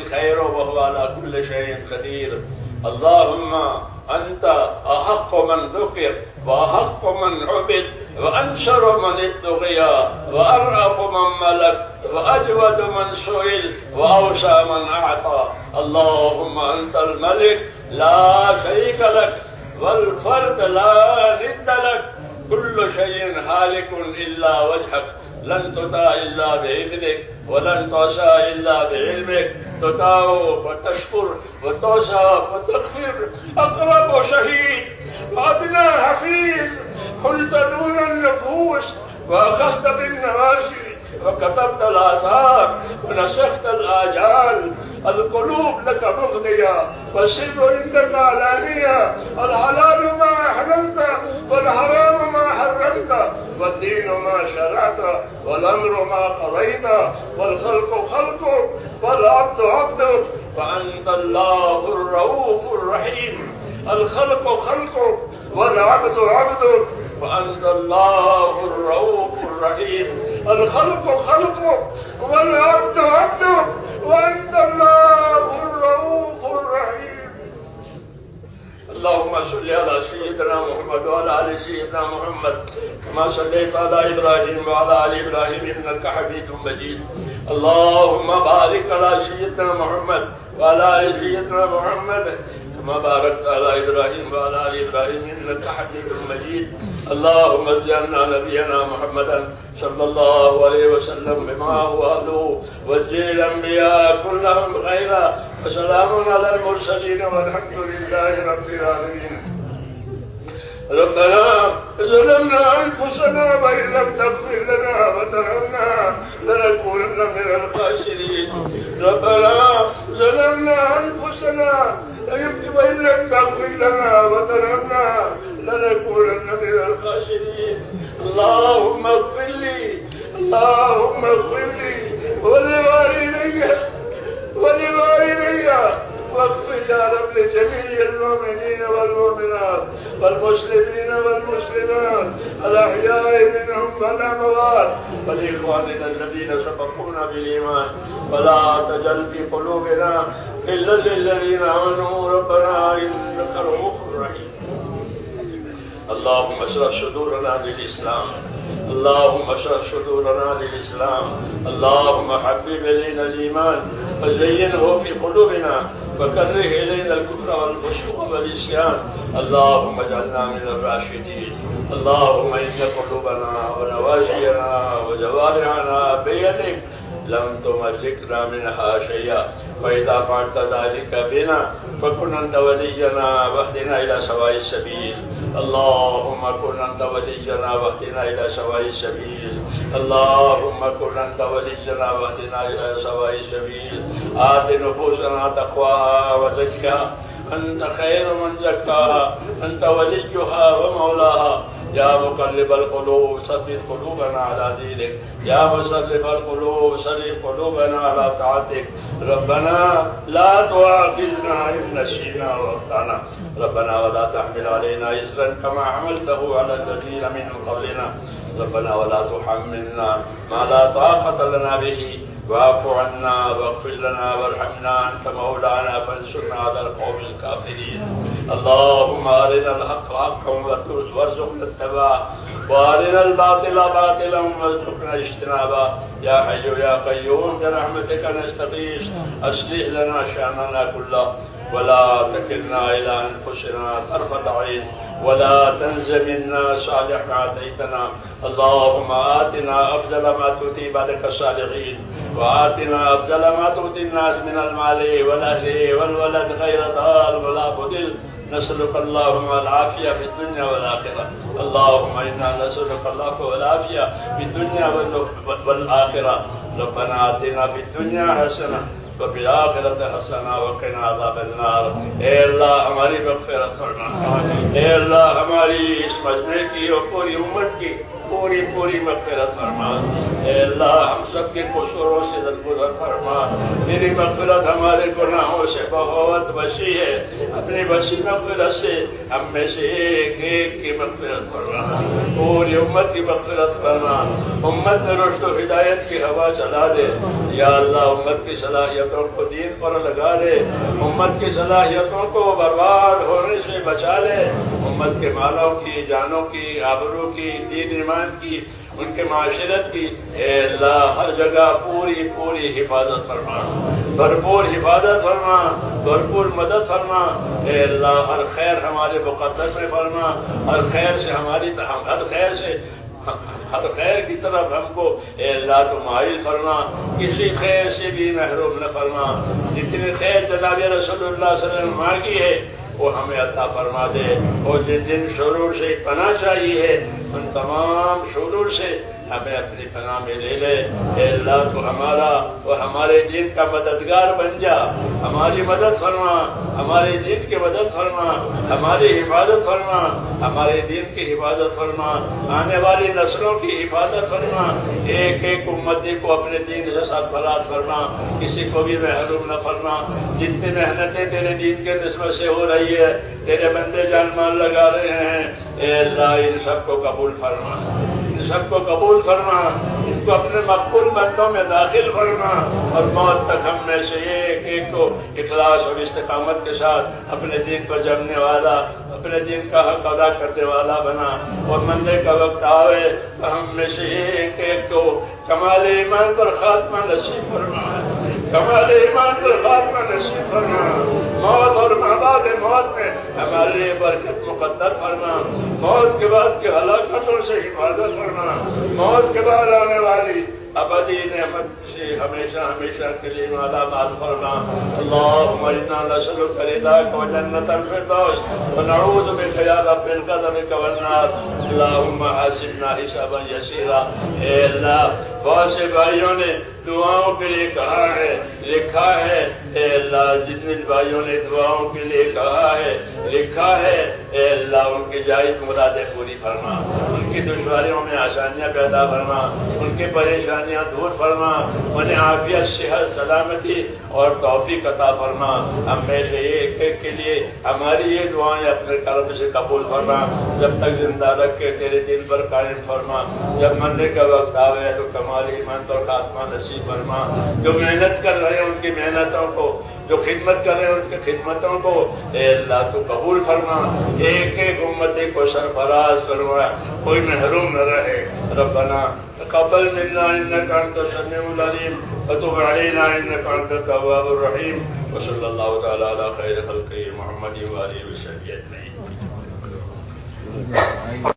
خير وهو على كل شيء قدير. اللهم أنت أحق من ذكر وأحق من عبد وأنشر من ابتغي وأرأف من ملك وأجود من سئل وأوسع من أعطى. اللهم أنت الملك لا شريك لك والفرد لا ند لك، كل شيء هالك إلا وجهك، لن تطاع إلا بإذنك ولن تعصى إلا بعلمك، تطاع فتشكر وتعصى فتغفر. أقرب شهيد وأدنى حفيظ، قلت دون النفوس وأخذت بالنواسي وكتبت الآثار ونسخت الآجال. القلوب لك مفضية والسر عندك علانية، الحلال ما أحللت والحرام ما حرمت، والدين ما شرعت والأمر ما قضيت، والخلق خلقك والعبد عبدك، وأنت الله الرؤوف الرحيم. الخلق خلقك والعبد عبدك، وأنت الله الرؤوف الرحيم. الخلق خلقك والعبد عبدك، وأنت الله الرؤوف الرحيم. اللهم صل على سيدنا محمد وعلى آل سيدنا محمد كما صليت على إبراهيم وعلى آل إبراهيم إنك حميد مجيد. اللهم بارك على سيدنا محمد وعلى آل سيدنا محمد كما باركت على إبراهيم وعلى آل إبراهيم إنك حميد مجيد. اللهم زينا نبينا محمدا صلى الله عليه وسلم بما هو أهله، وزي الأنبياء كلهم خيرا، وسلام على المرسلين والحمد لله رب العالمين. ربنا ظلمنا أنفسنا وإن لم تغفر لنا وترحمنا لنكونن من الخاسرين. ربنا ظلمنا أنفسنا وإن لم تغفر لنا وترحمنا لنكونن من الخاسرين. اللهم اغفر لي، اللهم اغفر لي ولوالدي واغفر يا رب لجميع المؤمنين والمؤمنات والمسلمين والمسلمات الأحياء منهم والأموات، ولإخواننا الذين سبقونا بالإيمان، ولا تجعل في قلوبنا غلا للذين آمنوا ربنا إنك رؤوف رحيم. اللهم اشرح صدورنا للإسلام، اللهم اشرح صدورنا للإسلام. اللهم حبب إلينا الإيمان وزينه في قلوبنا وكره إلينا الكفر والفسوق والعصيان. اللهم اجعلنا من الراشدين. اللهم إن قلوبنا ونواسينا وجوارحنا بيدك، لم تملكنا منها شيئا، وإذا فعلت ذلك بنا فكن أنت ولينا واهدنا إلى سواء السبيل. اللهم كن أنت ولينا واهدنا إلى سواء السبيل. اللهم كن أنت ولينا واهدنا إلى سواء السبيل. آت نفوسنا تقواها وزكها، أنت خير من زكاها، أنت وليها ومولاها. يا مقلب القلوب ثبت قلوبنا على دينك، يا مصرف القلوب صرف قلوبنا على طاعتك. ربنا لا تؤاخذنا إن نسينا وأخطأنا، ربنا ولا تحمل علينا إصرا كما حملته على الذين من قبلنا، ربنا ولا تحملنا ما لا طاقة لنا به، واعف عنا واغفر لنا وارحمنا، أنت مولانا فانصرنا على القوم الكافرين. اللهم أرنا الحق حقا وارزقنا اتباعه، وأرنا الباطل باطلا وارزقنا اجتنابه. يا حي يا قيوم برحمتك نستغيث، أصلح لنا شأننا كله ولا تكلنا إلى أنفسنا طرفة عين، ولا تنز منا صالح ما آتيتنا. اللهم آتنا أفضل ما تؤتي عبادك الصالحين، وآتنا أفضل ما تؤتي الناس من المال والأهل والولد غير ضار ولا بدل. نسألك اللهم العافية في الدنيا والآخرة. اللهم إنا نسألك العفو والعافية في الدنيا والآخرة. ربنا آتنا في الدنيا حسنة وفي الآخرة حسنة وقنا عذاب النار. اے اللہ ہماری مغفرت فرما، اے اللہ ہماری اس مجمع کی اور پوری امت کی پوری پوری مغفرت فرما۔ اے اللہ ہم سب کے قصوروں سے درگزر فرما۔ میری مغفرت ہمارے گناہوں سے بہت وسیع ہے، اپنی وسیع مغفرت سے ہم میں سے ایک ایک کی مغفرت فرما، پوری امت کی مغفرت فرما۔ امت میں رشد و ہدایت کی ہوا چلا دے یا اللہ، امت کی صلاحیتوں کو دین پر لگا دے، امت کی صلاحیتوں کو برباد ہونے سے بچا لے، امت کے مالوں کی، جانوں کی، آبرو کی، دین ایمان کی، ان کے معاشرت کی اے اللہ ہر جگہ پوری پوری حفاظت فرما، بھرپور حفاظت فرما، بھرپور مدد فرما۔ اے اللہ ہر خیر ہمارے مقدر میں فرما، ہر خیر سے ہر خیر کی طرف ہم کو اے اللہ تو مائل فرما، کسی خیر سے بھی محروم نہ فرما۔ جتنی خیر جناب رسول اللہ صلی اللہ علیہ وسلم مانگی ہے وہ ہمیں عطا فرما دے، اور جن جن شرور سے پناہ چاہیے ہے ان تمام شرور سے ہمیں اپنی پناہ میں لے لے۔ اے اللہ تو ہمارا اور ہمارے دین کا مددگار بن جا، ہماری مدد فرما، ہمارے دین کی مدد فرما، ہماری حفاظت فرما، ہمارے دین کی حفاظت فرما، آنے والی نسلوں کی حفاظت فرما، ایک ایک امتی کو اپنے دین سے سرفراز فرما، کسی کو بھی محروم نہ فرما۔ جتنی محنتیں تیرے دین کے نسبت سے ہو رہی ہے، تیرے بندے جان مال لگا رہے ہیں، اے اللہ ان سب کو قبول فرما، ان سب کو قبول فرما، ان کو اپنے مقبول بندوں میں داخل فرما، اور موت تک ہم میں سے ایک ایک کو اخلاص اور استقامت کے ساتھ اپنے دین کو جمنے والا، اپنے دین کا حق ادا کرنے والا بنا، اور مرنے کا وقت آئے تو ہم میں سے ایک ایک کو کمال ایمان پر خاتمہ نصیب فرما، کمال ایمان پر خاتمہ نصیب فرما، موت اور بعد موت میں ہمارے لیے برکت مقدر فرما، موت کے بعد کی ہلاکتوں سے حفاظت فرما، موت کے بعد آنے والی ابدی نعمت سے ہمیشہ ہمیشہ کے لیے مالا مال فرما۔ اللہم انا نسألک رضاک و جنت الفردوس ونعوذ بک یا رب القدر والنار۔ اللہم حاسبنا حسابا یسیرا۔ اے اللہ بہت سے بھائیوں نے دعاؤں کے لیے کہا ہے، لکھا ہے، اے اللہ جتنے بھائیوں نے دعاؤں کے لیے کہا ہے، لکھا ہے، اے اللہ ان کی جائز مرادیں پوری فرما، ان کی دشواریوں میں آسانیاں پیدا فرما، ان کی پریشانیاں دور فرما، انہیں عافیت، صحت، سلامتی اور توفیق عطا فرما۔ ہم میں سے ایک ایک کے لیے ہماری یہ دعائیں اپنے کرم سے قبول فرما، جب تک زندہ رکھ کے تیرے دین پر قائم فرما، جب مرنے کا وقت آوے تو کمال ایمان اور خاتمہ نصیب فرما۔ جو محنت کر رہے ہیں ان کی محنتوں کو، جو خدمت کر رہے ہیں ان کی خدمتوں کو اے اللہ تو قبول فرما، ایک ایک امتی کو سرفراز فرما، کوئی محروم نہ رہے۔ ربنا تقبل منا انك انت السميع العليم وتب علينا انك انت التواب الرحيم وصلى الله تعالى على خير خلقه محمد وآله وصحبه اجمعين۔